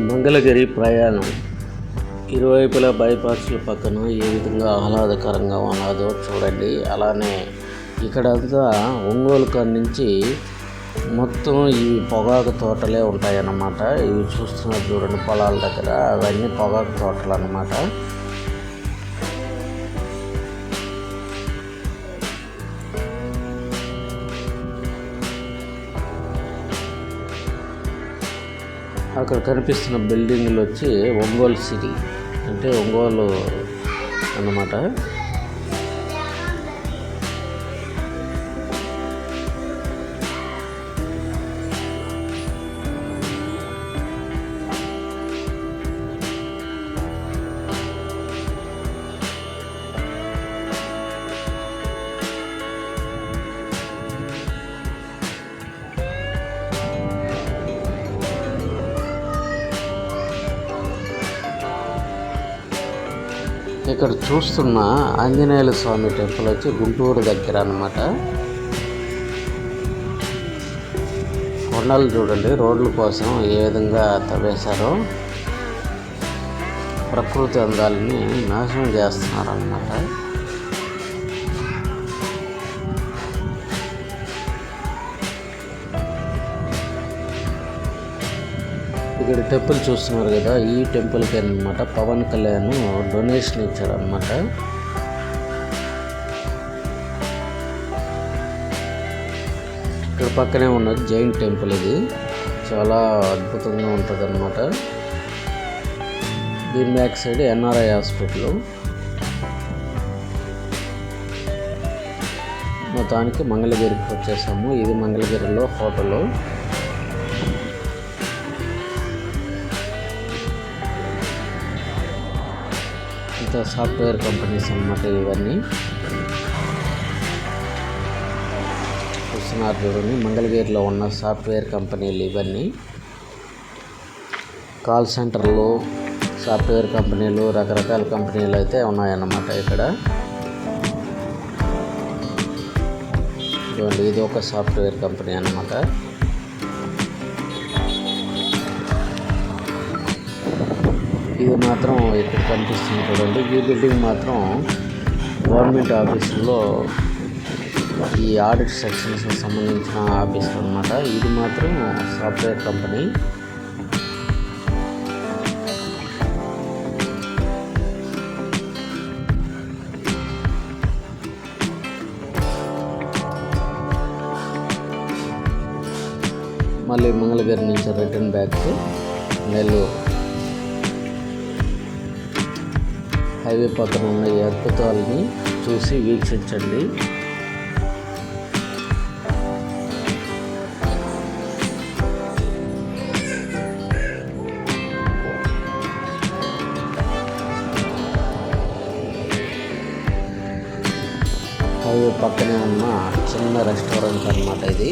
మంగళగిరి ప్రయాణం ఇరువైపులా బైపాస్ల పక్కన ఏ విధంగా ఆహ్లాదకరంగా ఉన్నదో చూడండి. అలానే ఇక్కడంతా ఒంగోలు కాడ నుంచి మొత్తం ఈ పొగాకు తోటలే ఉంటాయన్నమాట. ఇవి చూస్తున్నారు చూడండి, పొలాల దగ్గర అవన్నీ పొగాకు తోటలు అన్నమాట. అక్కడ కనిపిస్తున్న బిల్డింగ్లు వచ్చి ఒంగోలు సిటీ అంటే ఒంగోలు అన్నమాట. ఇక్కడ చూస్తున్న ఆంజనేయుల స్వామి టెంపుల్ వచ్చి గుంటూరు దగ్గర అన్నమాట. కొండలు చూడండి, రోడ్ల కోసం ఏ విధంగా తవ్వేశారో, ప్రకృతి అందాలని నాశనం చేస్తున్నారు అన్నమాట. ఇక్కడ టెంపుల్ చూస్తున్నారు కదా, ఈ టెంపుల్కి అన్నమాట పవన్ కళ్యాణ్ డొనేషన్ ఇచ్చారనమాట. ఇక్కడ పక్కనే ఉన్నది జైన్ టెంపుల్. ఇది చాలా అద్భుతంగా ఉంటుంది అన్నమాట. దీని బ్యాక్ సైడ్ ఎన్ఆర్ఐ హాస్పిటల్. మొత్తానికి మంగళగిరికి వచ్చేసాము. ఇది మంగళగిరిలో హోటల్. సాఫ్ట్వేర్ కంపెనీస్ అన్నమాట ఇవన్నీ. చూస్తున్నారు చూడండి, మంగళగిరిలో ఉన్న సాఫ్ట్వేర్ కంపెనీలు ఇవన్నీ. కాల్ సెంటర్లు, సాఫ్ట్వేర్ కంపెనీలు, రకరకాల కంపెనీలు అయితే ఉన్నాయన్నమాట ఇక్కడ. చూడండి, ఇది ఒక సాఫ్ట్వేర్ కంపెనీ అన్నమాట. ఇది మాత్రం ఇక్కడ కనిపిస్తుంది చూడండి. ఈ బిల్డింగ్ మాత్రం గవర్నమెంట్ ఆఫీసుల్లో ఈ ఆడిట్ సెక్షన్స్ సంబంధించిన ఆఫీస్ అన్నమాట. ఇది మాత్రం సాఫ్ట్వేర్ కంపెనీ. మళ్ళీ మంగళగిరి నుంచి రిటర్న్ బ్యాక్ నెల్లూరు. హైవే పక్కన ఉన్న ఈ అద్భుతాలని చూసి వీక్షించండి. హైవే పక్కనే ఉన్న చిన్న రెస్టారెంట్ అన్నమాట ఇది.